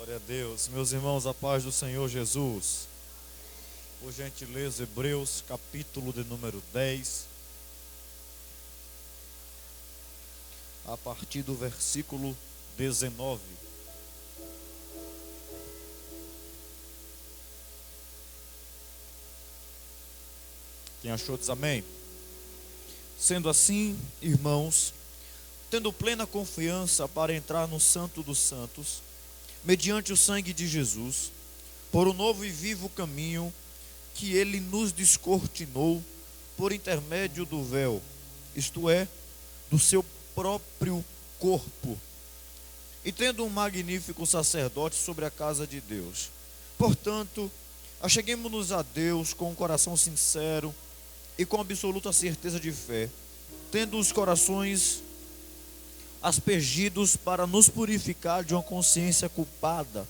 Glória a Deus. Meus irmãos, a paz do Senhor Jesus. Por gentileza, Hebreus, capítulo de número 10, a partir do versículo 19. Quem achou diz amém. Sendo assim, irmãos, tendo plena confiança para entrar no Santo dos Santos, mediante o sangue de Jesus, por um novo e vivo caminho que ele nos descortinou por intermédio do véu, isto é, do seu próprio corpo, e tendo um magnífico sacerdote sobre a casa de Deus. Portanto, acheguemo-nos a Deus com um coração sincero e com absoluta certeza de fé, tendo os corações aspergidos para nos purificar de uma consciência culpada,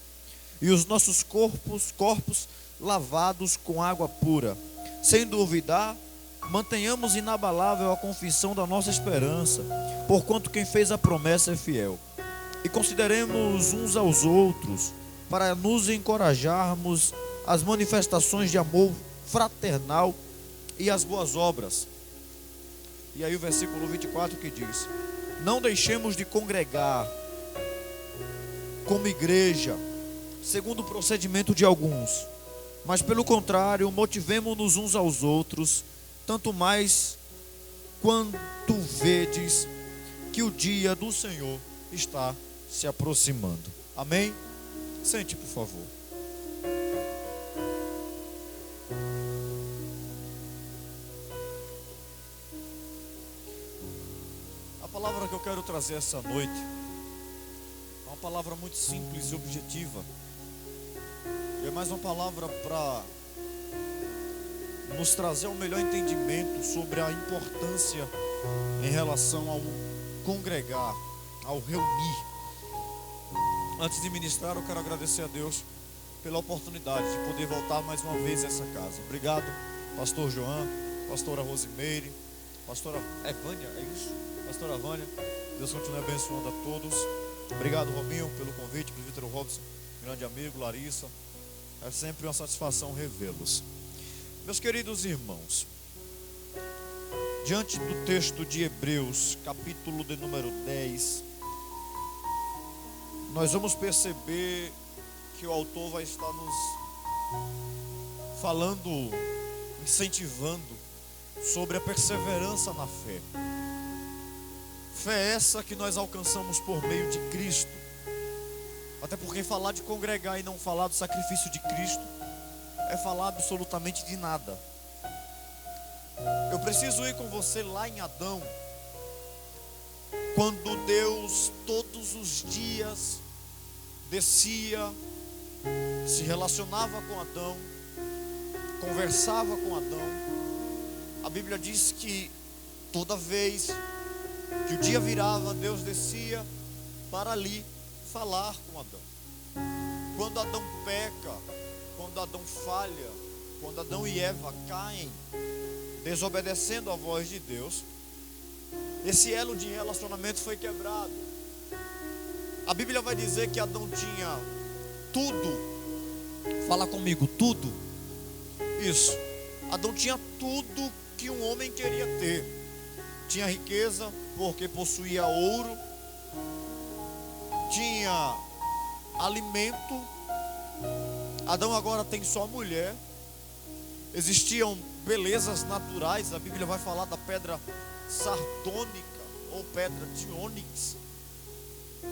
e os nossos corpos lavados com água pura. Sem duvidar, mantenhamos inabalável a confissão da nossa esperança, porquanto quem fez a promessa é fiel. E consideremos uns aos outros, para nos encorajarmos às manifestações de amor fraternal e às boas obras. E aí o versículo 24 que diz: não deixemos de congregar como igreja, segundo o procedimento de alguns, mas pelo contrário, motivemo-nos uns aos outros, tanto mais quanto vedes que o dia do Senhor está se aproximando. Amém? Sente, por favor. A palavra que eu quero trazer essa noite é uma palavra muito simples e objetiva. É mais uma palavra para nos trazer um melhor entendimento sobre a importância em relação ao congregar, ao reunir. Antes de ministrar, eu quero agradecer a Deus pela oportunidade de poder voltar mais uma vez a essa casa. Obrigado, pastor João, pastora Rosimeire, pastora Evânia, é isso? Pastora Vânia, Deus continue abençoando a todos. Obrigado, Robinho, pelo convite, presbítero Robson, grande amigo, Larissa. É sempre uma satisfação revê-los. Meus queridos irmãos, diante do texto de Hebreus, capítulo de número 10, nós vamos perceber que o autor vai estar nos falando, incentivando sobre a perseverança na fé. Fé essa que nós alcançamos por meio de Cristo. Até porque falar de congregar e não falar do sacrifício de Cristo é falar absolutamente de nada. Eu preciso ir com você lá em Adão, quando Deus todos os dias descia, se relacionava com Adão, conversava com Adão. A Bíblia diz que toda vez que o dia virava, Deus descia para ali falar com Adão. Quando Adão peca, quando Adão falha, quando Adão e Eva caem, desobedecendo a voz de Deus, esse elo de relacionamento foi quebrado. A Bíblia vai dizer que Adão tinha tudo. Fala comigo, tudo. Isso. Adão tinha tudo que um homem queria ter. Tinha riqueza, porque possuía ouro. Tinha alimento. Adão agora tem só mulher. Existiam belezas naturais. A Bíblia vai falar da pedra sardônica ou pedra de ônix,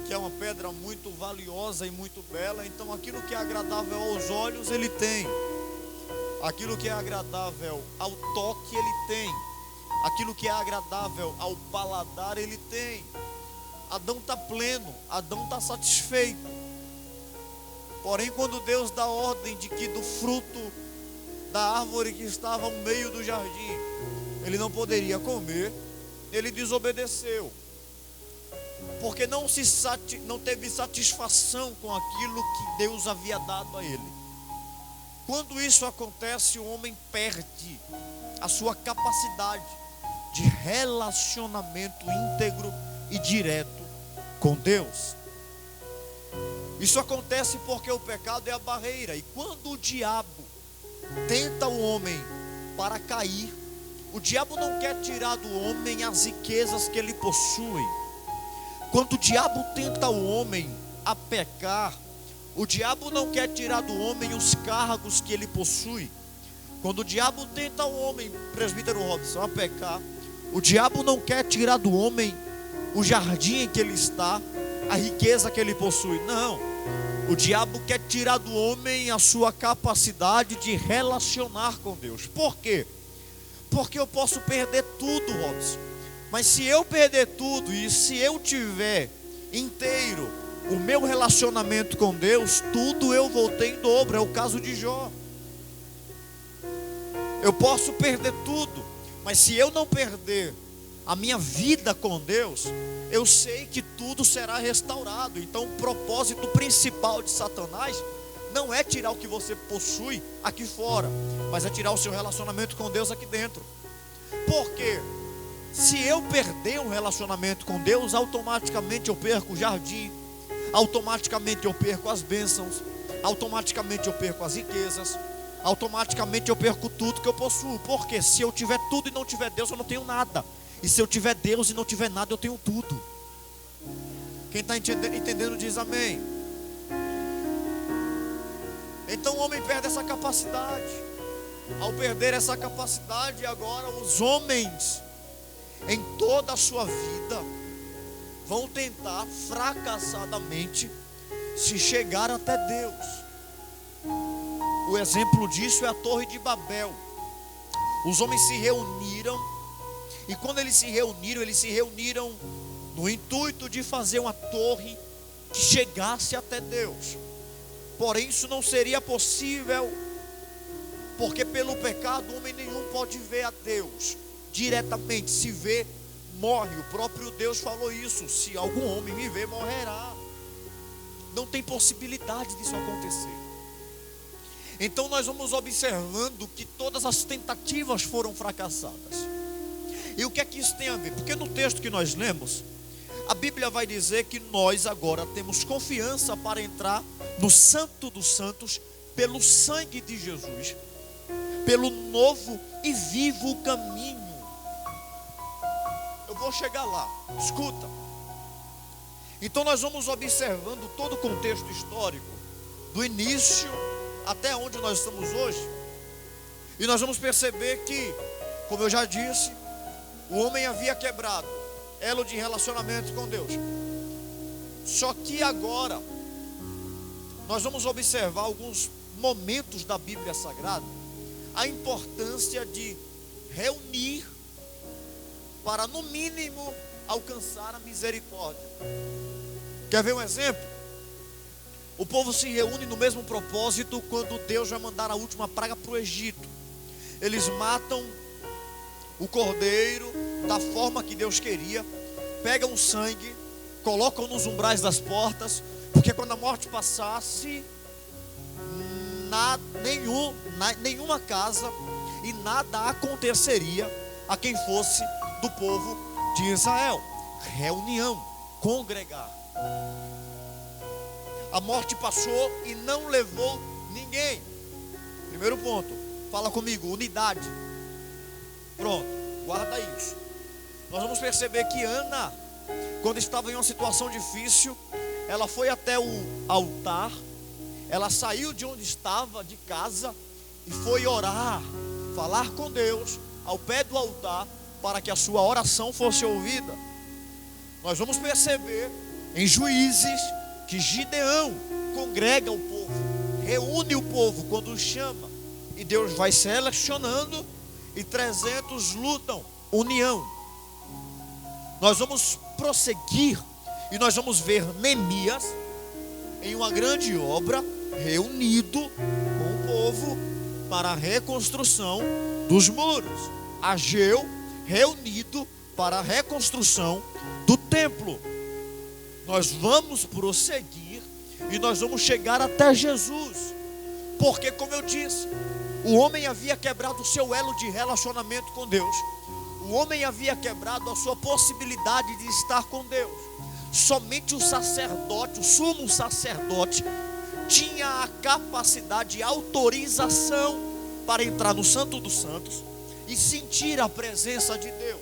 que é uma pedra muito valiosa e muito bela. Então aquilo que é agradável aos olhos ele tem, aquilo que é agradável ao toque ele tem, aquilo que é agradável ao paladar ele tem. Adão está pleno, Adão está satisfeito. Porém, quando Deus dá ordem de que do fruto da árvore que estava no meio do jardim ele não poderia comer, ele desobedeceu, porque não teve satisfação com aquilo que Deus havia dado a ele. Quando isso acontece, o homem perde a sua capacidade de relacionamento íntegro e direto com Deus. Isso acontece porque o pecado é a barreira. E quando o diabo tenta o homem para cair, o diabo não quer tirar do homem as riquezas que ele possui. Quando o diabo tenta o homem a pecar, o diabo não quer tirar do homem os cargos que ele possui. Quando o diabo tenta o homem, presbítero Robson, a pecar, o diabo não quer tirar do homem o jardim em que ele está, a riqueza que ele possui. Não, o diabo quer tirar do homem a sua capacidade de relacionar com Deus. Por quê? Porque eu posso perder tudo, Robson, mas se eu perder tudo e se eu tiver inteiro o meu relacionamento com Deus, tudo eu vou ter em dobro. É o caso de Jó. Eu posso perder tudo, mas se eu não perder a minha vida com Deus, eu sei que tudo será restaurado. Então o propósito principal de Satanás não é tirar o que você possui aqui fora, mas é tirar o seu relacionamento com Deus aqui dentro. Por quê? Se eu perder um relacionamento com Deus, automaticamente eu perco o jardim, automaticamente eu perco as bênçãos, automaticamente eu perco as riquezas, automaticamente eu perco tudo que eu possuo. Porque se eu tiver tudo e não tiver Deus, eu não tenho nada. E se eu tiver Deus e não tiver nada, eu tenho tudo. Quem está entendendo diz amém. Então o homem perde essa capacidade. Ao perder essa capacidade, agora os homens em toda a sua vida vão tentar fracassadamente se chegar até Deus. O exemplo disso é a Torre de Babel. Os homens se reuniram, e quando eles se reuniram no intuito de fazer uma torre que chegasse até Deus. Porém isso não seria possível, porque pelo pecado homem nenhum pode ver a Deus diretamente. Se vê, morre. O próprio Deus falou isso: se algum homem me ver, morrerá. Não tem possibilidade disso acontecer. Então nós vamos observando que todas as tentativas foram fracassadas. E o que é que isso tem a ver? Porque no texto que nós lemos, a Bíblia vai dizer que nós agora temos confiança para entrar no Santo dos Santos pelo sangue de Jesus, pelo novo e vivo caminho. Eu vou chegar lá, escuta. Então nós vamos observando todo o contexto histórico, do início até onde nós estamos hoje, e nós vamos perceber que, como eu já disse, o homem havia quebrado elo de relacionamento com Deus. Só que agora nós vamos observar alguns momentos da Bíblia Sagrada, a importância de reunir para no mínimo alcançar a misericórdia. Quer ver um exemplo? O povo se reúne no mesmo propósito quando Deus vai mandar a última praga para o Egito. Eles matam o cordeiro da forma que Deus queria, pegam o sangue, colocam nos umbrais das portas, porque quando a morte passasse, nenhuma casa e nada aconteceria a quem fosse do povo de Israel. Reunião, congregar. A morte passou e não levou ninguém. Primeiro ponto, fala comigo, unidade. Pronto, guarda isso. Nós vamos perceber que Ana, quando estava em uma situação difícil, ela foi até o altar, ela saiu de onde estava, de casa, e foi orar, falar com Deus, ao pé do altar, para que a sua oração fosse ouvida. Nós vamos perceber em Juízes que Gideão congrega o povo, reúne o povo quando o chama, e Deus vai selecionando, e 300 lutam, união. Nós vamos prosseguir e nós vamos ver Neemias em uma grande obra, reunido com o povo para a reconstrução dos muros. Ageu reunido para a reconstrução do templo. Nós vamos prosseguir e nós vamos chegar até Jesus, porque, como eu disse, o homem havia quebrado o seu elo de relacionamento com Deus. O homem havia quebrado a sua possibilidade de estar com Deus. somente o sacerdote, o sumo sacerdote, tinha a capacidade e autorização para entrar no Santo dos Santos e sentir a presença de Deus.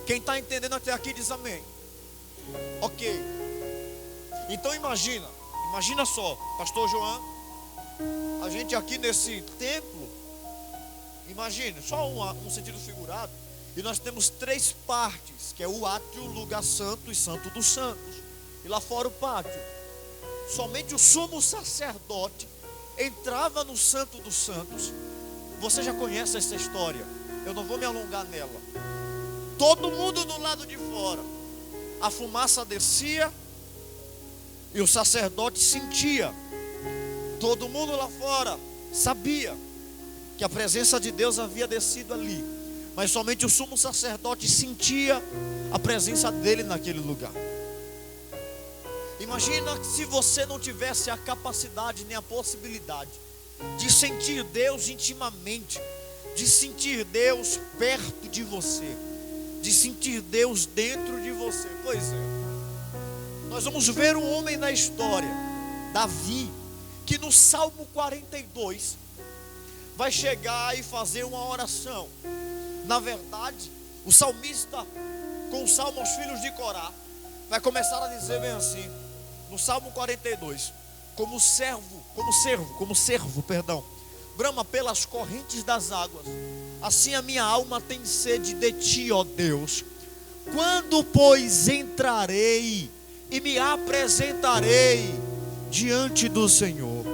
Quem está entendendo até aqui diz amém. Ok. Então imagina só, pastor João, a gente aqui nesse templo, imagine, só um sentido figurado, e nós temos 3 partes, que é o átrio, o lugar santo e santo dos santos, e lá fora o pátio. Somente o sumo sacerdote entrava no Santo dos Santos. Você já conhece essa história, eu não vou me alongar nela. Todo mundo do lado de fora, a fumaça descia e o sacerdote sentia. Todo mundo lá fora sabia que a presença de Deus havia descido ali, mas somente o sumo sacerdote sentia a presença dele naquele lugar. Imagina se você não tivesse a capacidade nem a possibilidade de sentir Deus intimamente, de sentir Deus perto de você, de sentir Deus dentro de você. Pois é, nós vamos ver um homem na história, Davi, que no Salmo 42 vai chegar e fazer uma oração. Na verdade, o salmista, com o salmo aos filhos de Corá, vai começar a dizer bem assim, no Salmo 42: como servo, brama pelas correntes das águas, assim a minha alma tem sede de ti, ó Deus. Quando, pois, entrarei e me apresentarei diante do Senhor?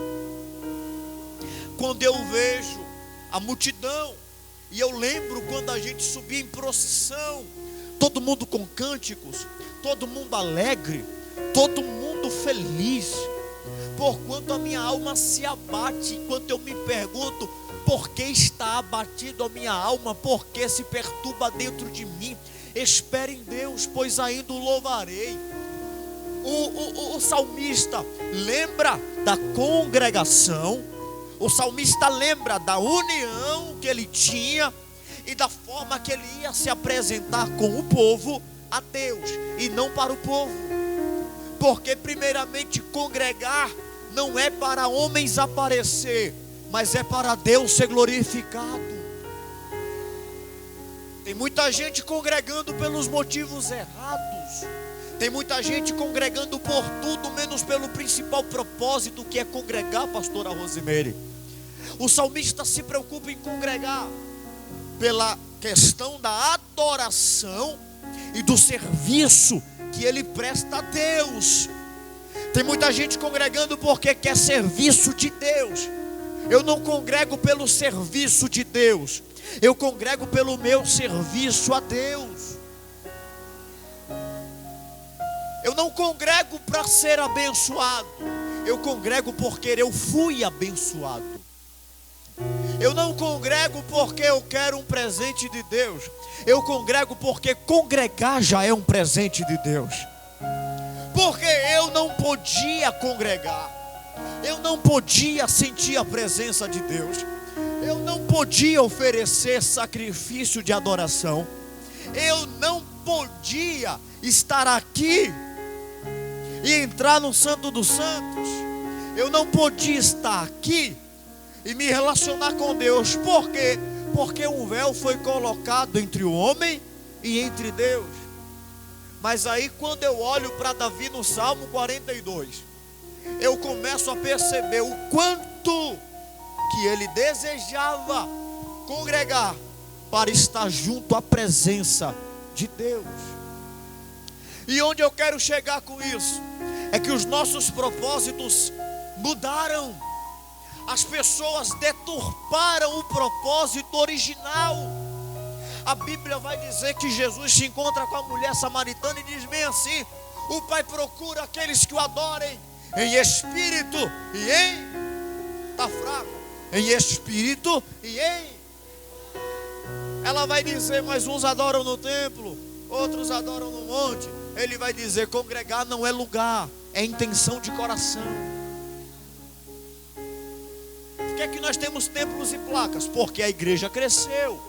Quando eu vejo a multidão, e eu lembro quando a gente subia em procissão, todo mundo com cânticos, todo mundo alegre, todo mundo feliz, porquanto a minha alma se abate, enquanto eu me pergunto, por que está abatido a minha alma, por que se perturba dentro de mim? Espere em Deus, pois ainda o louvarei. O salmista lembra da congregação, o salmista lembra da união que ele tinha e da forma que ele ia se apresentar com o povo a Deus e não para o povo. Porque primeiramente congregar não é para homens aparecer, mas é para Deus ser glorificado. Tem muita gente congregando pelos motivos errados. Tem muita gente congregando por tudo, menos pelo principal propósito, que é congregar, pastora Rosemary. O salmista se preocupa em congregar pela questão da adoração e do serviço que ele presta a Deus. Tem muita gente congregando porque quer serviço de Deus. Eu não congrego pelo serviço de Deus, eu congrego pelo meu serviço a Deus. Eu não congrego para ser abençoado, eu congrego porque eu fui abençoado. Eu não congrego porque eu quero um presente de Deus, eu congrego porque congregar já é um presente de Deus. Porque eu não podia congregar, eu não podia sentir a presença de Deus, eu não podia oferecer sacrifício de adoração, eu não podia estar aqui e entrar no Santo dos Santos, eu não podia estar aqui e me relacionar com Deus. Por quê? Porque um véu foi colocado entre o homem e entre Deus. Mas aí quando eu olho para Davi no Salmo 42, eu começo a perceber o quanto que ele desejava congregar para estar junto à presença de Deus. E onde eu quero chegar com isso é que os nossos propósitos mudaram. As pessoas deturparam o propósito original. A Bíblia vai dizer que Jesus se encontra com a mulher samaritana e diz bem assim: o Pai procura aqueles que o adorem em espírito e em... está fraco. Em espírito e em... Ela vai dizer, mas uns adoram no templo, outros adoram no monte. Ele vai dizer, congregar não é lugar, é intenção de coração. Por que é que nós temos templos e placas? Porque a igreja cresceu.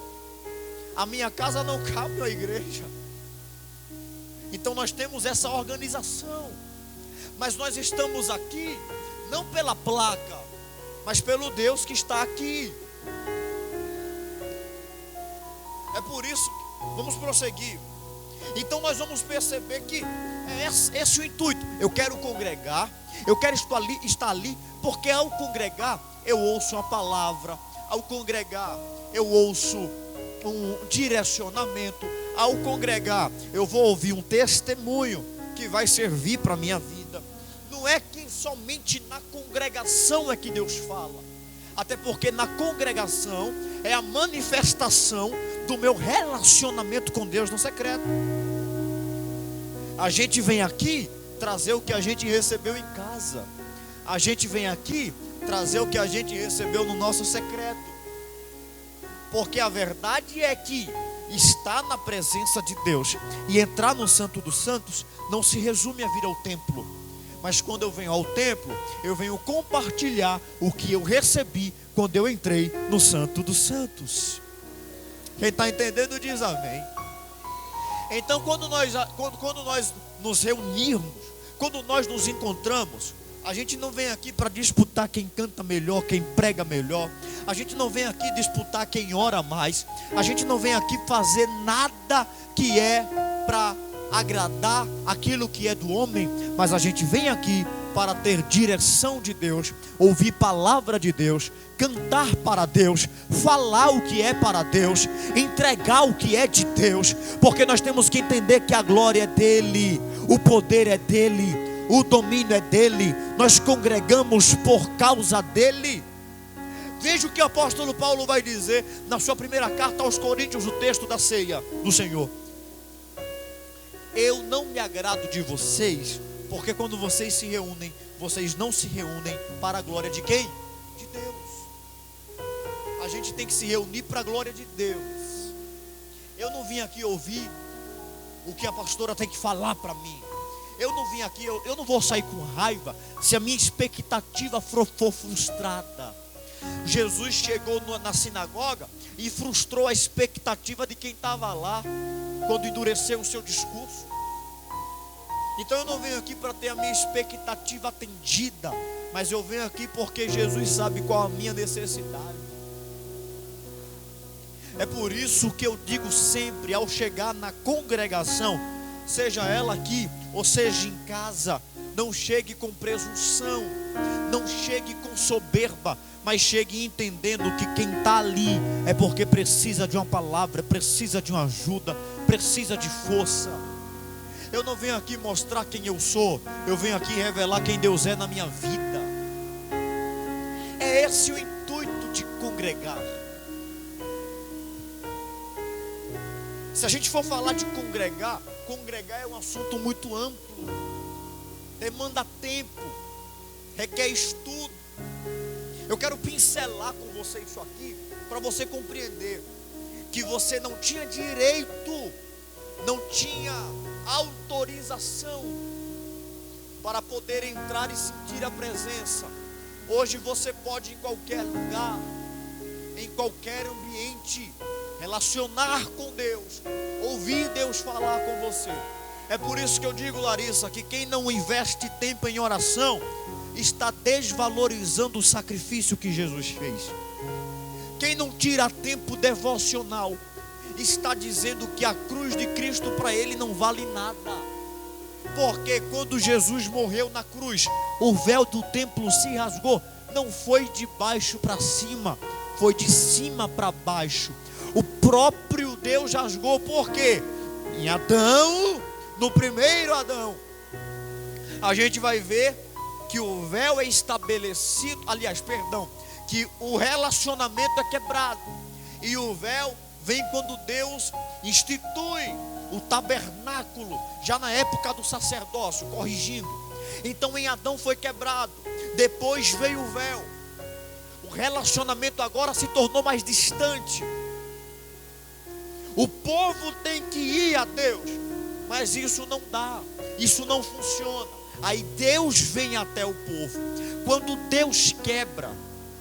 A minha casa não cabe a igreja. Então nós temos essa organização. Mas nós estamos aqui não pela placa, mas pelo Deus que está aqui. É por isso que vamos prosseguir. Então nós vamos perceber que é esse o intuito. Eu quero congregar, eu quero estar ali, porque ao congregar eu ouço a palavra, ao congregar eu ouço um direcionamento, ao congregar eu vou ouvir um testemunho que vai servir para a minha vida. Não é que somente na congregação é que Deus fala, até porque na congregação é a manifestação do meu relacionamento com Deus no secreto. A gente vem aqui trazer o que a gente recebeu em casa. A gente vem aqui trazer o que a gente recebeu no nosso secreto. Porque a verdade é que estar na presença de Deus e entrar no Santo dos Santos não se resume a vir ao templo. Mas quando eu venho ao templo, eu venho compartilhar o que eu recebi quando eu entrei no Santo dos Santos. Quem está entendendo diz amém. Então quando nós nos reunirmos, quando nós nos encontramos, a gente não vem aqui para disputar quem canta melhor, quem prega melhor. A gente não vem aqui disputar quem ora mais. A gente não vem aqui fazer nada que é para agradar aquilo que é do homem. Mas a gente vem aqui para ter direção de Deus, ouvir palavra de Deus, cantar para Deus, falar o que é para Deus, entregar o que é de Deus. Porque nós temos que entender que a glória é dele, o poder é dele, o domínio é dele. Nós congregamos por causa dele. Veja o que o apóstolo Paulo vai dizer na sua primeira carta aos Coríntios, o texto da ceia do Senhor. Eu não me agrado de vocês, porque quando vocês se reúnem, vocês não se reúnem para a glória de quem? De Deus. A gente tem que se reunir para a glória de Deus. Eu não vim aqui ouvir o que a pastora tem que falar para mim. Eu não vim aqui, eu não vou sair com raiva se a minha expectativa for frustrada. Jesus chegou na sinagoga e frustrou a expectativa de quem estava lá, quando endureceu o seu discurso. Então eu não venho aqui para ter a minha expectativa atendida, mas eu venho aqui porque Jesus sabe qual a minha necessidade. É por isso que eu digo sempre, ao chegar na congregação, seja ela aqui ou seja em casa, não chegue com presunção, não chegue com soberba, mas chegue entendendo que quem está ali é porque precisa de uma palavra, precisa de uma ajuda, precisa de força. Eu não venho aqui mostrar quem eu sou, eu venho aqui revelar quem Deus é na minha vida. É esse o intuito de congregar. Se a gente for falar de congregar, congregar é um assunto muito amplo, demanda tempo, requer estudo. Eu quero pincelar com você isso aqui, para você compreender que você não tinha direito, não tinha autorização para poder entrar e sentir a presença. Hoje você pode em qualquer lugar, em qualquer ambiente, relacionar com Deus, ouvir Deus falar com você. É por isso que eu digo, Larissa, que quem não investe tempo em oração está desvalorizando o sacrifício que Jesus fez. Quem não tira tempo devocional está dizendo que a cruz de Cristo para ele não vale nada. Porque quando Jesus morreu na cruz, o véu do templo se rasgou. Não foi de baixo para cima, foi de cima para baixo. O próprio Deus rasgou. Por quê? Em Adão, no primeiro Adão, a gente vai ver que o véu é estabelecido, que o relacionamento é quebrado. E o véu vem quando Deus institui o tabernáculo, já na época do sacerdócio, corrigindo. Então em Adão foi quebrado, depois veio o véu. O relacionamento agora se tornou mais distante. O povo tem que ir a Deus, mas isso não dá, isso não funciona. Aí Deus vem até o povo. Quando Deus quebra,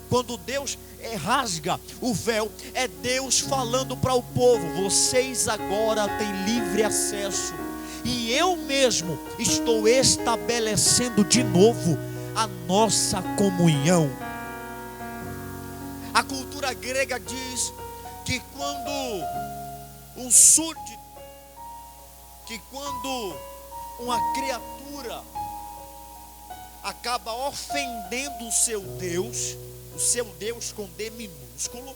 quando Deus rasga o véu, é Deus falando para o povo: vocês agora têm livre acesso. e eu mesmo estou estabelecendo de novo a nossa comunhão. A cultura grega diz que quando um súdito, que quando uma criatura acaba ofendendo o seu Deus com D minúsculo,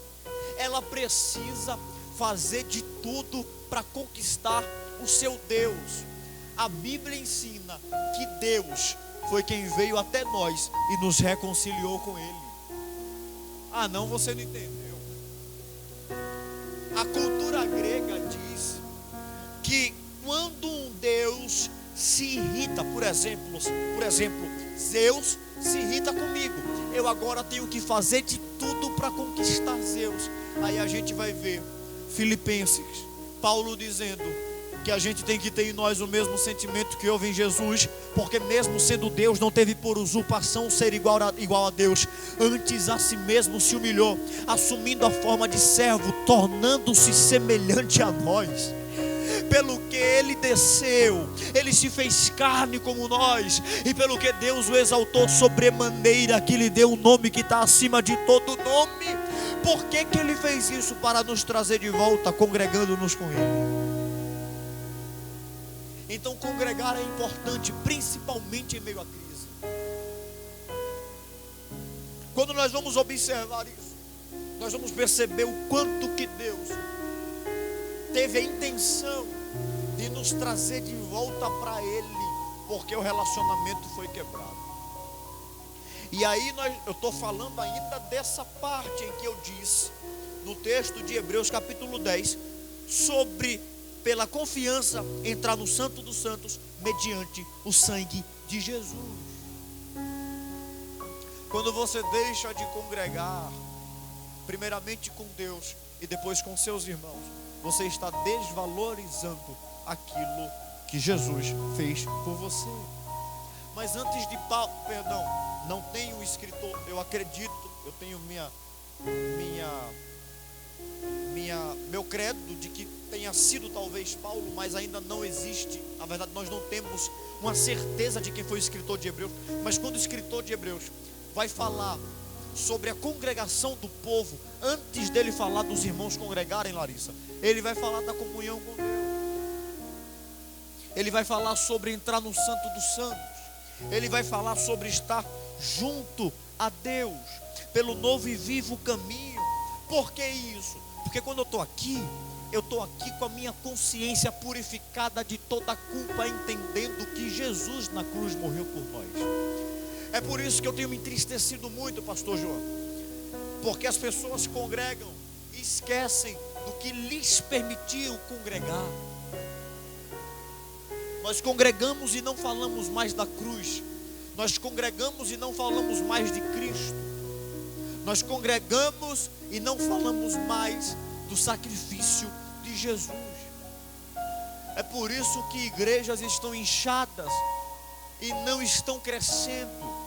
ela precisa fazer de tudo para conquistar o seu Deus. A Bíblia ensina que Deus foi quem veio até nós e nos reconciliou com Ele. Ah, não, você não entendeu. A cultura grega diz que quando um Deus se irrita, por exemplo, Zeus se irrita comigo, eu agora tenho que fazer de tudo para conquistar Zeus. Aí a gente vai ver Filipenses, Paulo dizendo que a gente tem que ter em nós o mesmo sentimento que houve em Jesus, porque mesmo sendo Deus, não teve por usurpação ser igual a Deus, antes a si mesmo se humilhou, assumindo a forma de servo, tornando-se semelhante a nós. Pelo que ele desceu, ele se fez carne como nós, e pelo que Deus o exaltou sobremaneira, que lhe deu um nome que está acima de todo nome. Por que ele fez isso? Para nos trazer de volta, congregando-nos com Ele. Então congregar é importante, principalmente em meio à crise. Quando nós vamos observar isso, nós vamos perceber o quanto que Deus teve a intenção de nos trazer de volta para Ele, porque o relacionamento foi quebrado. E aí eu estou falando ainda dessa parte em que eu disse, no texto de Hebreus capítulo 10, sobre pela confiança entrar no Santo dos Santos, mediante o sangue de Jesus. Quando você deixa de congregar, primeiramente com Deus e depois com seus irmãos, você está desvalorizando aquilo que Jesus fez por você. Mas antes de Paulo, não tenho escritor, eu acredito, eu tenho meu credo de que tenha sido talvez Paulo, mas ainda não existe, na verdade nós não temos uma certeza de quem foi o escritor de Hebreus. Mas quando o escritor de Hebreus vai falar sobre a congregação do povo, antes dele falar dos irmãos congregarem, Larissa, ele vai falar da comunhão com Deus. Ele vai falar sobre entrar no Santo dos Santos. Ele vai falar sobre estar junto a Deus, pelo novo e vivo caminho. Por que isso? Porque quando eu estou aqui com a minha consciência purificada de toda a culpa, entendendo que Jesus na cruz morreu por nós. É por isso que eu tenho me entristecido muito, pastor João, porque as pessoas congregam e esquecem do que lhes permitiam congregar. Nós congregamos e não falamos mais da cruz. Nós congregamos e não falamos mais de Cristo. Nós congregamos e não falamos mais do sacrifício de Jesus. É por isso que igrejas estão inchadas e não estão crescendo.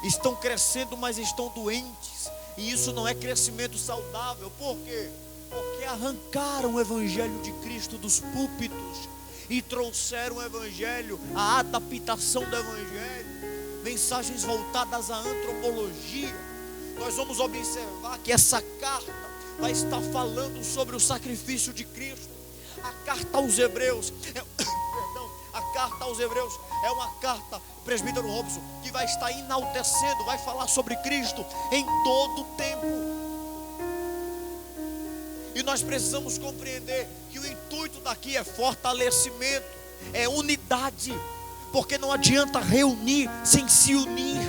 Estão crescendo, mas estão doentes. E isso não é crescimento saudável. Por quê? Porque arrancaram o evangelho de Cristo dos púlpitos e trouxeram o evangelho, a adaptação do evangelho, mensagens voltadas à antropologia. Nós vamos observar que essa carta vai estar falando sobre o sacrifício de Cristo. A carta aos Hebreus a carta aos Hebreus é uma carta, presbítero Robson, que vai estar enaltecendo, vai falar sobre Cristo em todo o tempo. E nós precisamos compreender que o intuito daqui é fortalecimento, é unidade, porque não adianta reunir sem se unir.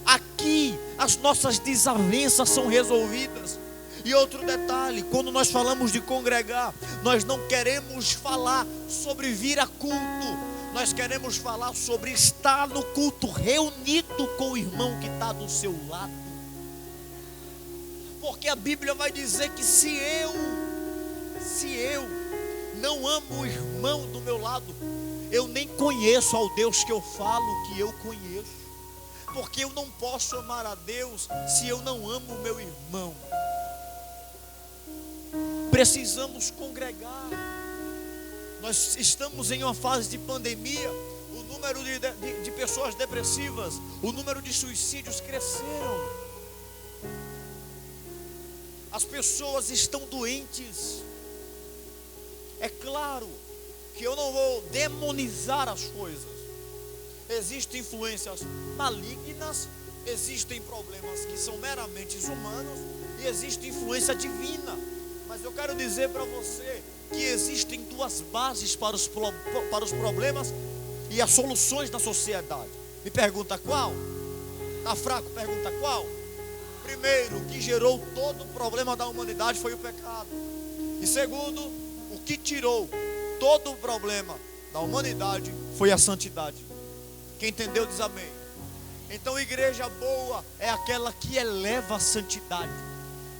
Aqui as nossas desavenças são resolvidas. E outro detalhe, quando nós falamos de congregar, nós não queremos falar sobre vir a culto, nós queremos falar sobre estar no culto reunido com o irmão que está do seu lado. Porque a Bíblia vai dizer que se eu não amo o irmão do meu lado, eu nem conheço ao Deus que eu falo que eu conheço. Porque eu não posso amar a Deus se eu não amo o meu irmão. Precisamos congregar. Nós estamos em uma fase de pandemia. O número de pessoas depressivas, o número de suicídios cresceram. As pessoas estão doentes. É claro que eu não vou demonizar as coisas. Existem influências malignas, existem problemas que são meramente humanos e existe influência divina. Mas eu quero dizer para você que existem duas bases para os problemas e as soluções da sociedade. Me pergunta qual? Está fraco? Pergunta qual? Primeiro, o que gerou todo o problema da humanidade foi o pecado. E segundo, o que tirou todo o problema da humanidade foi a santidade. Quem entendeu diz amém. Então, igreja boa é aquela que eleva a santidade.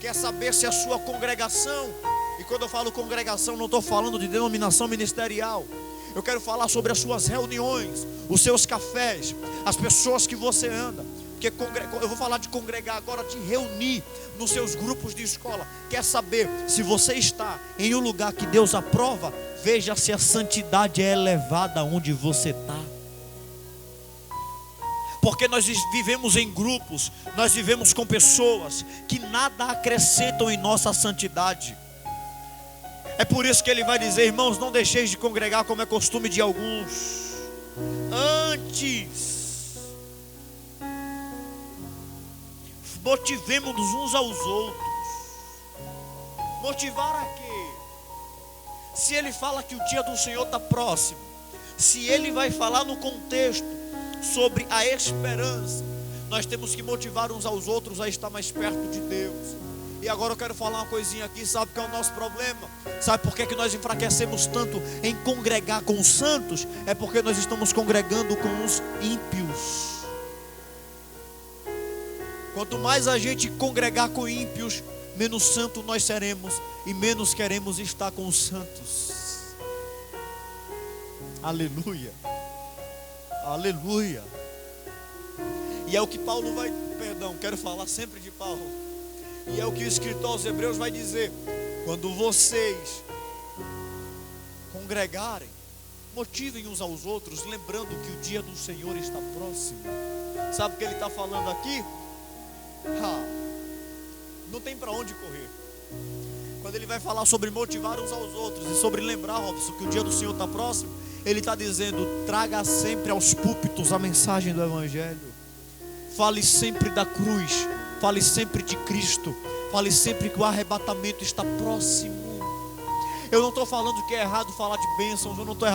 Quer saber se a sua congregação, e quando eu falo congregação, não estou falando de denominação ministerial. Eu quero falar sobre as suas reuniões, os seus cafés, as pessoas que você anda. Porque eu vou falar de congregar agora, de reunir nos seus grupos de escola. Quer saber se você está em um lugar que Deus aprova? Veja se a santidade é elevada onde você está. Porque nós vivemos em grupos, nós vivemos com pessoas que nada acrescentam em nossa santidade. É por isso que ele vai dizer: irmãos, não deixeis de congregar como é costume de alguns. Antes, motivemos-nos uns aos outros. Motivar a quê? Se ele fala que o dia do Senhor está próximo, se ele vai falar no contexto sobre a esperança, nós temos que motivar uns aos outros a estar mais perto de Deus. E agora eu quero falar uma coisinha aqui. Sabe qual é o nosso problema? Sabe por que nós enfraquecemos tanto em congregar com os santos? É porque nós estamos congregando com os ímpios. Quanto mais a gente congregar com ímpios, menos santo nós seremos e menos queremos estar com os santos. Aleluia. Aleluia. E é o que Paulo vai, quero falar sempre de Paulo. E é o que o escritor aos Hebreus vai dizer: quando vocês congregarem, motivem uns aos outros, lembrando que o dia do Senhor está próximo. Sabe o que ele está falando aqui? Não tem para onde correr. Quando ele vai falar sobre motivar uns aos outros e sobre lembrar, Robson, que o dia do Senhor está próximo, ele está dizendo: traga sempre aos púlpitos a mensagem do Evangelho. Fale sempre da cruz, fale sempre de Cristo, fale sempre que o arrebatamento está próximo. Eu não estou falando que é errado falar de bênçãos, eu não estou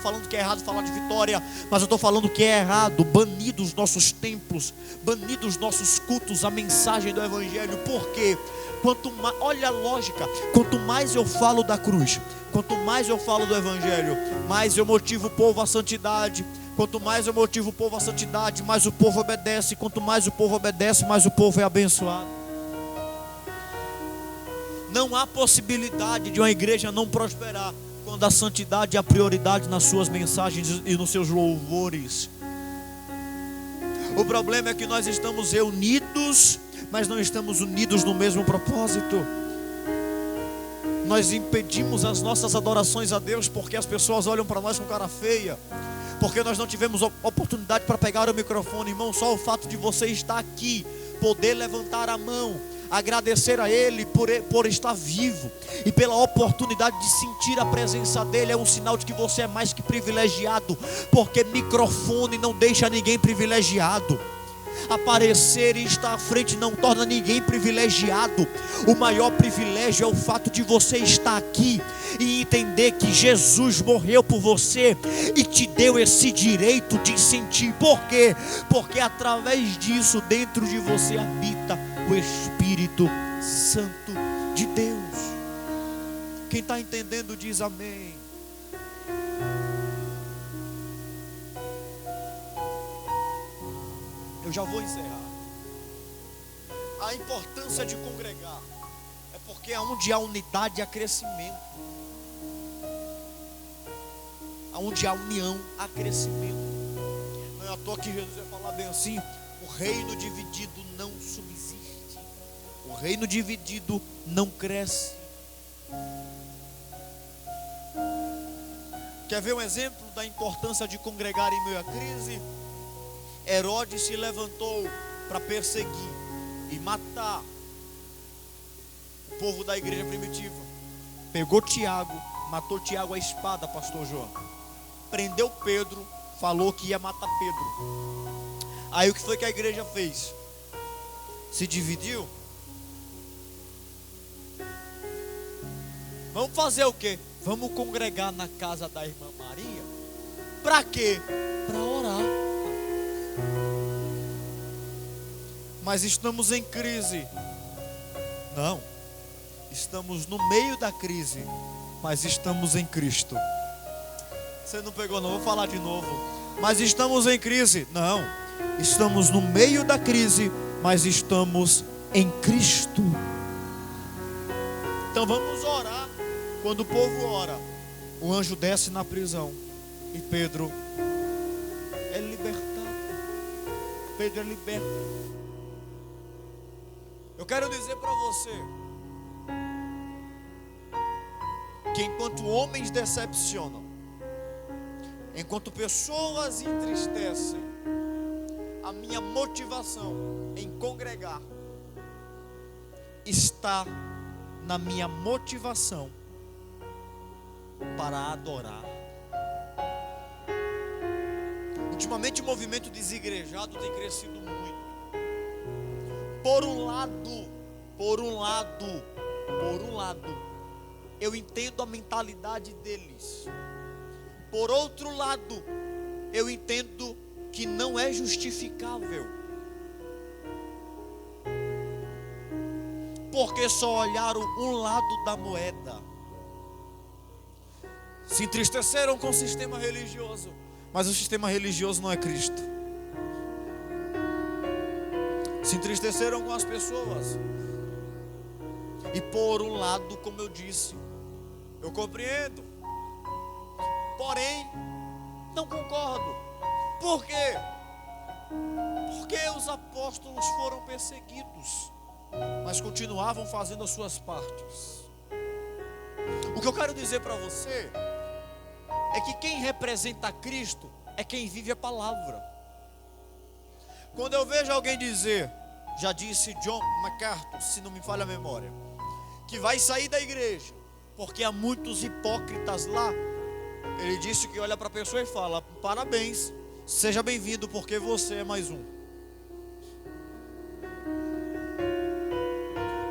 falando que é errado falar de vitória, mas eu estou falando que é errado banir dos nossos templos, banir dos nossos cultos a mensagem do Evangelho. Por quê? Olha a lógica, quanto mais eu falo da cruz, quanto mais eu falo do Evangelho, mais eu motivo o povo à santidade. Quanto mais eu motivo o povo à santidade, mais o povo obedece. Quanto mais o povo obedece, mais o povo é abençoado. Não há possibilidade de uma igreja não prosperar quando a santidade é a prioridade nas suas mensagens e nos seus louvores. O problema é que nós estamos reunidos, mas não estamos unidos no mesmo propósito. Nós impedimos as nossas adorações a Deus porque as pessoas olham para nós com cara feia, porque nós não tivemos oportunidade para pegar o microfone. Irmão, só o fato de você estar aqui, poder levantar a mão, agradecer a Ele por estar vivo e pela oportunidade de sentir a presença dEle, é um sinal de que você é mais que privilegiado, porque microfone não deixa ninguém privilegiado. Aparecer e estar à frente não torna ninguém privilegiado. O maior privilégio é o fato de você estar aqui e entender que Jesus morreu por você e te deu esse direito de sentir. Por quê? Porque através disso dentro de você habita o Espírito Santo de Deus. Quem está entendendo diz amém. Eu já vou encerrar. A importância de congregar é porque onde há unidade há crescimento. Onde há união há crescimento. Não é à toa que Jesus vai falar bem assim: o reino dividido não subsiste, o reino dividido não cresce. Quer ver um exemplo da importância de congregar em meio à crise? Herodes se levantou para perseguir e matar o povo da igreja primitiva. Pegou Tiago, matou Tiago à espada, pastor João. Prendeu Pedro, falou que ia matar Pedro. Aí o que foi que a igreja fez? Se dividiu. Vamos fazer o quê? Vamos congregar na casa da irmã Maria. Para quê? Para orar. Mas estamos em crise. Não. Estamos no meio da crise, mas estamos em Cristo. Você não pegou não, vou falar de novo. Mas estamos em crise? Não. Estamos no meio da crise, mas estamos em Cristo. Então vamos orar. Quando o povo ora, o anjo desce na prisão e Pedro é libertado. Pedro é liberto. Eu quero dizer para você que enquanto homens decepcionam, enquanto pessoas entristecem, a minha motivação em congregar está na minha motivação para adorar. Ultimamente o movimento desigrejado tem crescido muito. Por um lado, eu entendo a mentalidade deles. Por outro lado, eu entendo que não é justificável, porque só olharam um lado da moeda. Se entristeceram com o sistema religioso, mas o sistema religioso não é Cristo. Se entristeceram com as pessoas. E por um lado, como eu disse, eu compreendo, porém não concordo. Por quê? Porque os apóstolos foram perseguidos, mas continuavam fazendo as suas partes. O que eu quero dizer para você é que quem representa Cristo é quem vive a palavra. Quando eu vejo alguém dizer, já disse John MacArthur, se não me falha a memória, que vai sair da igreja porque há muitos hipócritas lá, ele disse que olha para a pessoa e fala: parabéns, seja bem-vindo, porque você é mais um.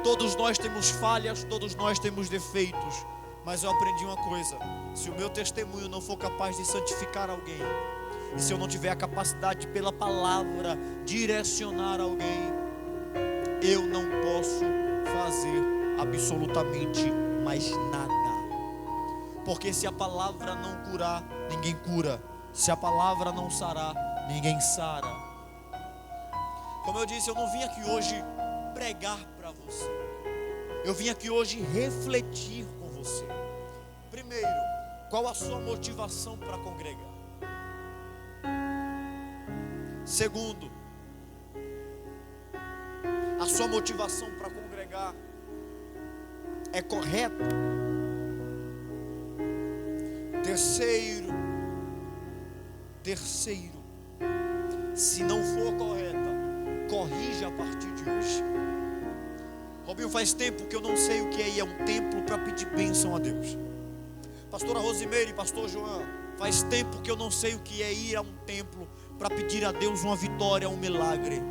Todos nós temos falhas, todos nós temos defeitos, mas eu aprendi uma coisa: se o meu testemunho não for capaz de santificar alguém, e se eu não tiver a capacidade de, pela palavra, direcionar alguém, eu não posso fazer absolutamente mais nada. Porque se a palavra não curar, ninguém cura. Se a palavra não sarar, ninguém sara. Como eu disse, eu não vim aqui hoje pregar para você. Eu vim aqui hoje refletir com você. Primeiro, qual a sua motivação para congregar? Segundo, a sua motivação para congregar é correta? Terceiro, se não for correta, corrija a partir de hoje. Robinho, faz tempo que eu não sei o que é ir a um templo para pedir bênção a Deus. Pastora Rosimeire, pastor João, faz tempo que eu não sei o que é ir a um templo para pedir a Deus uma vitória, um milagre.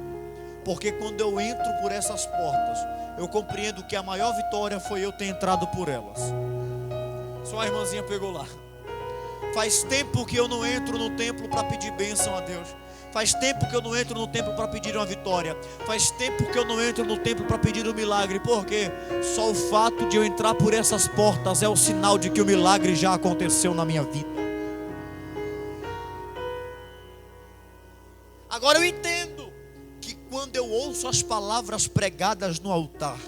Porque quando eu entro por essas portas, eu compreendo que a maior vitória foi eu ter entrado por elas. Só a irmãzinha pegou lá. Faz tempo que eu não entro no templo para pedir bênção a Deus. Faz tempo que eu não entro no templo para pedir uma vitória. Faz tempo que eu não entro no templo para pedir um milagre. Porque só o fato de eu entrar por essas portas é o sinal de que o milagre já aconteceu na minha vida. Agora eu entendo que quando eu ouço as palavras pregadas no altar,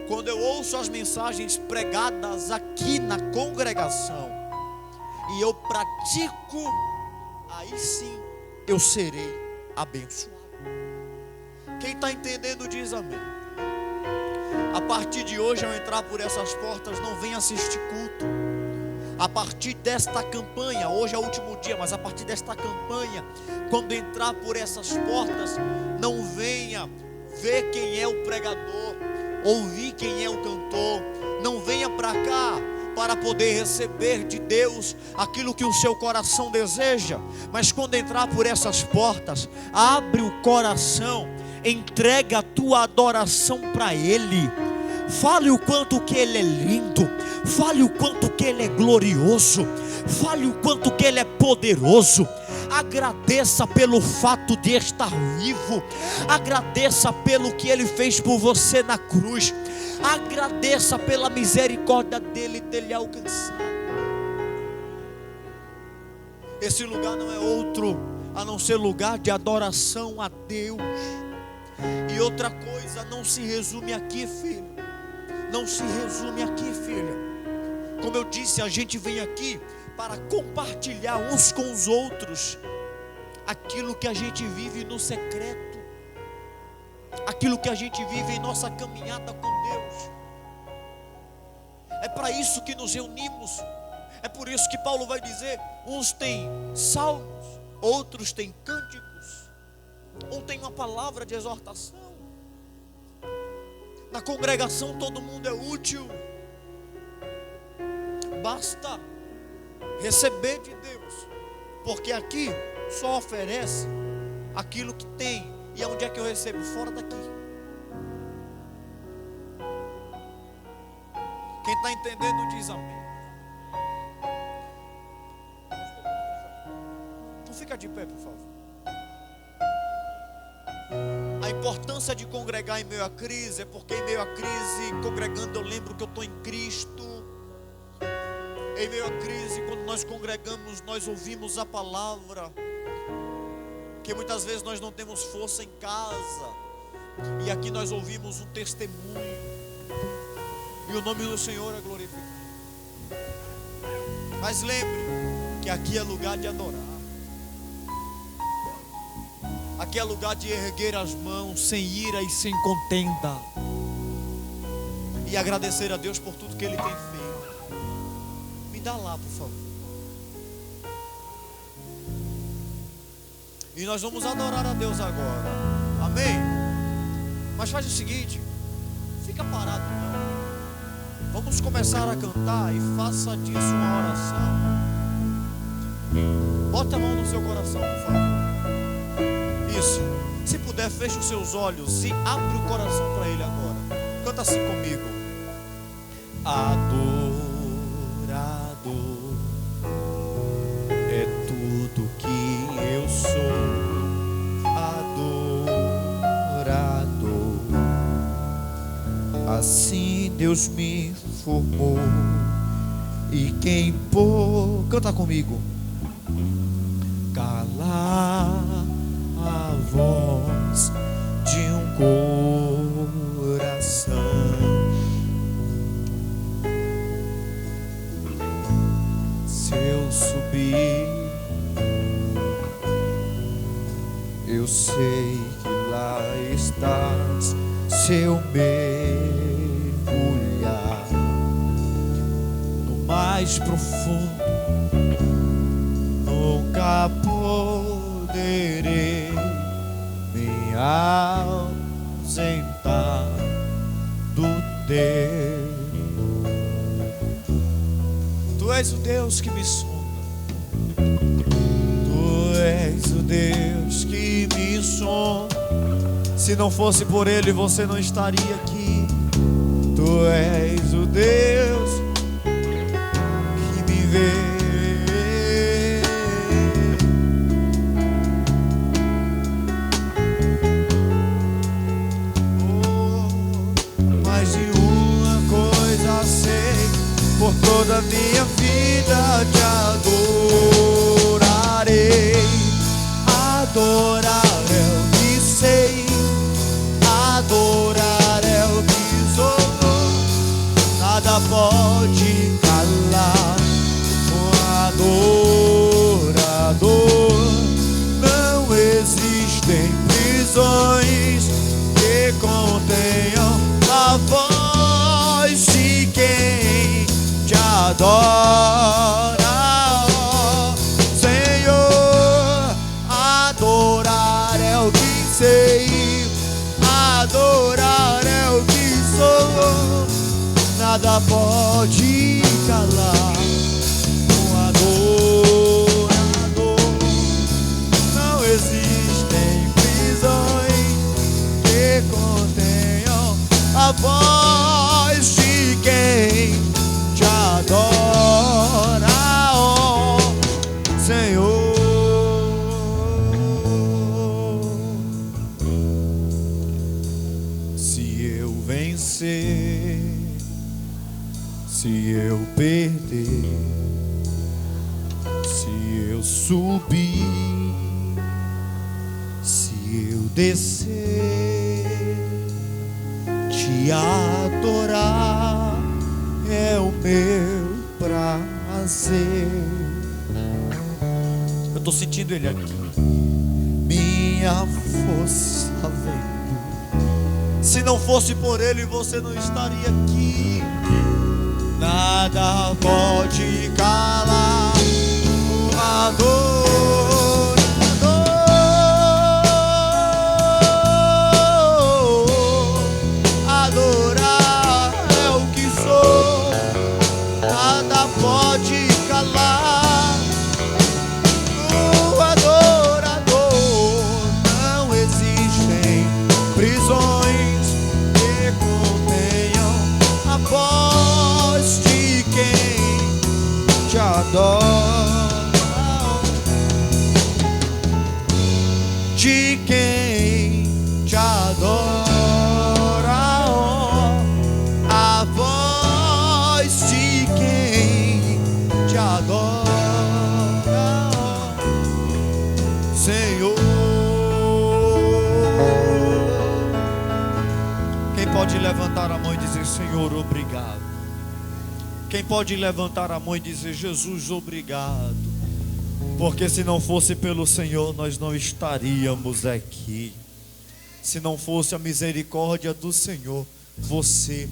quando eu ouço as mensagens pregadas aqui na congregação, e eu pratico, aí sim eu serei abençoado. Quem está entendendo diz amém. A partir de hoje, ao entrar por essas portas, não venha assistir culto. A partir desta campanha, hoje é o último dia, mas a partir desta campanha, quando entrar por essas portas, não venha ver quem é o pregador, ouvir quem é o cantor. Não venha para cá para poder receber de Deus aquilo que o seu coração deseja, mas quando entrar por essas portas, abre o coração, entrega a tua adoração para Ele. Fale o quanto que Ele é lindo, fale o quanto que Ele é glorioso, fale o quanto que Ele é poderoso. Agradeça pelo fato de estar vivo, agradeça pelo que Ele fez por você na cruz, agradeça pela misericórdia dEle ter lhe alcançado. Esse lugar não é outro a não ser lugar de adoração a Deus. E outra coisa não se resume aqui, filho. Não se resume aqui, filha. Como eu disse, a gente vem aqui para compartilhar uns com os outros aquilo que a gente vive no secreto, aquilo que a gente vive em nossa caminhada com Deus. É para isso que nos reunimos. É por isso que Paulo vai dizer: uns têm salmos, outros têm cânticos, um tem uma palavra de exortação. Na congregação todo mundo é útil. Basta receber de Deus, porque aqui só oferece aquilo que tem. E onde é que eu recebo? Fora daqui. Quem está entendendo diz amém. Então fica de pé, por favor. A importância de congregar em meio à crise é porque em meio à crise, congregando, eu lembro que eu estou em Cristo. Em meio à crise, quando nós congregamos, nós ouvimos a palavra, que muitas vezes nós não temos força em casa, e aqui nós ouvimos um testemunho, e o nome do Senhor é glorificado. Mas lembre que aqui é lugar de adorar, aqui é lugar de erguer as mãos sem ira e sem contenda, e agradecer a Deus por tudo que Ele tem feito. Me dá lá, por favor. E nós vamos adorar a Deus agora. Amém? Mas faz o seguinte, fica parado não. Vamos começar a cantar e faça disso uma oração. Bota a mão no seu coração, por favor. Isso. Se puder, feche os seus olhos e abre o coração para Ele agora. Canta assim comigo. É tudo que eu sou, adorador. Assim Deus me formou, e quem canta comigo, calar a voz de um coração. Se eu subir, eu sei que lá estás. Se eu mergulhar no mais profundo, nunca poderei me ausentar do teu. Tu és o Deus que me sonda. Tu és o Deus que me sonda. Se não fosse por Ele, você não estaria aqui. Tu és o Deus que me vê. Mais de uma coisa sei, por toda a minha vida te adorarei. Adorar é o que sei, adorar é o que sou. Nada pode calar um adorador. Não existem prisões que contenham a voz de quem te adora. nada pode calar um adorador. Não existem prisões que contenham a voz de quem te adora, ó Senhor. Se eu vencer, se eu perder, se eu subir, se eu descer, te adorar é o meu prazer. Eu tô sentindo ele aqui. Minha força vem. Se não fosse por ele, você não estaria aqui. Nada pode calar o adorador. Adorar é o que sou. Nada pode calar o adorador. Não existem prisões que contenham a voz de quem te adora, de quem te adora, ó, a voz de quem te adora, ó, Senhor. Quem pode levantar a mão e dizer: Senhor, obrigado? Quem pode levantar a mão e dizer: Jesus, obrigado? Porque se não fosse pelo Senhor, nós não estaríamos aqui. Se não fosse a misericórdia do Senhor, você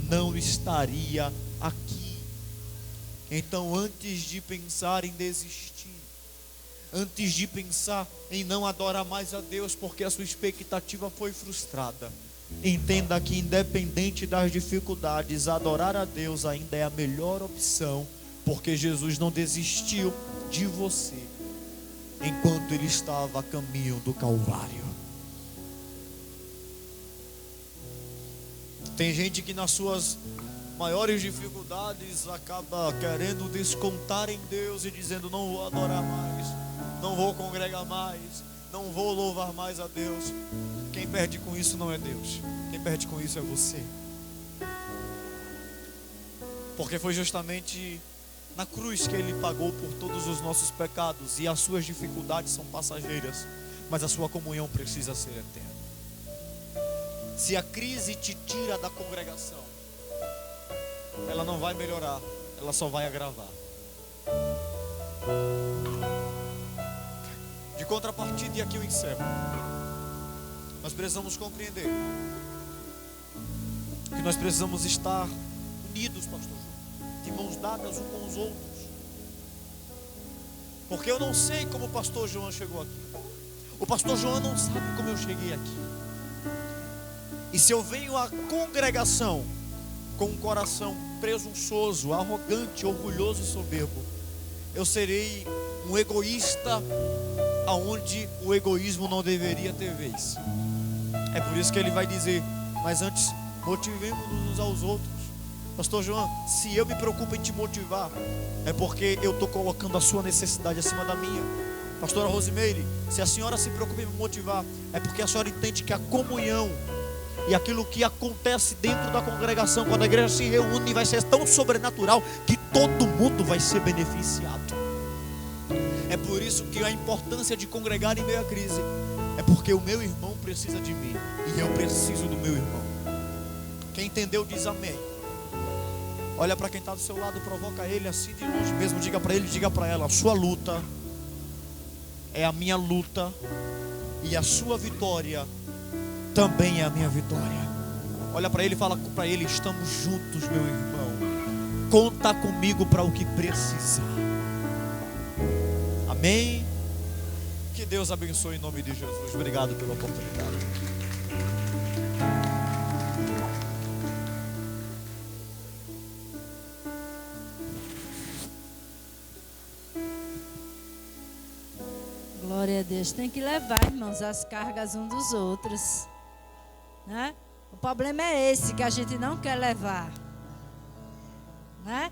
não estaria aqui. Então, antes de pensar em desistir, antes de pensar em não adorar mais a Deus porque a sua expectativa foi frustrada, entenda que, independente das dificuldades, adorar a Deus ainda é a melhor opção, porque Jesus não desistiu de você enquanto ele estava a caminho do Calvário. Tem gente que nas suas maiores dificuldades acaba querendo descontar em Deus e dizendo: não vou adorar mais, não vou congregar mais, não vou louvar mais a Deus. Quem perde com isso não é Deus, quem perde com isso é você. Porque foi justamente na cruz que ele pagou por todos os nossos pecados, e as suas dificuldades são passageiras, mas a sua comunhão precisa ser eterna. Se a crise te tira da congregação, ela não vai melhorar, ela só vai agravar. De contrapartida, e aqui eu encerro, nós precisamos compreender que nós precisamos estar unidos, pastor João, de mãos dadas uns com os outros. Porque eu não sei como o pastor João chegou aqui, o pastor João não sabe como eu cheguei aqui. E se eu venho à congregação com um coração presunçoso, arrogante, orgulhoso e soberbo, eu serei um egoísta aonde o egoísmo não deveria ter vez. É por isso que ele vai dizer: mas antes motivemos-nos uns aos outros. Pastor João, se eu me preocupo em te motivar, é porque eu estou colocando a sua necessidade acima da minha. Pastora Rosimeire, se a senhora se preocupa em me motivar, é porque a senhora entende que a comunhão e aquilo que acontece dentro da congregação, quando a igreja se reúne, vai ser tão sobrenatural que todo mundo vai ser beneficiado. É por isso que a importância de congregar em meio à crise é porque o meu irmão precisa de mim e eu preciso do meu irmão. Quem entendeu diz amém. Olha para quem está do seu lado, provoca ele assim de longe mesmo, diga para ele, diga para ela: a sua luta é a minha luta e a sua vitória também é a minha vitória. Olha para ele e fala para ele: estamos juntos, meu irmão, conta comigo para o que precisar. Amém? Que Deus abençoe em nome de Jesus. Obrigado pela oportunidade. Glória a Deus. Tem que levar, irmãos, as cargas uns dos outros, né? O problema é esse, que a gente não quer levar, né?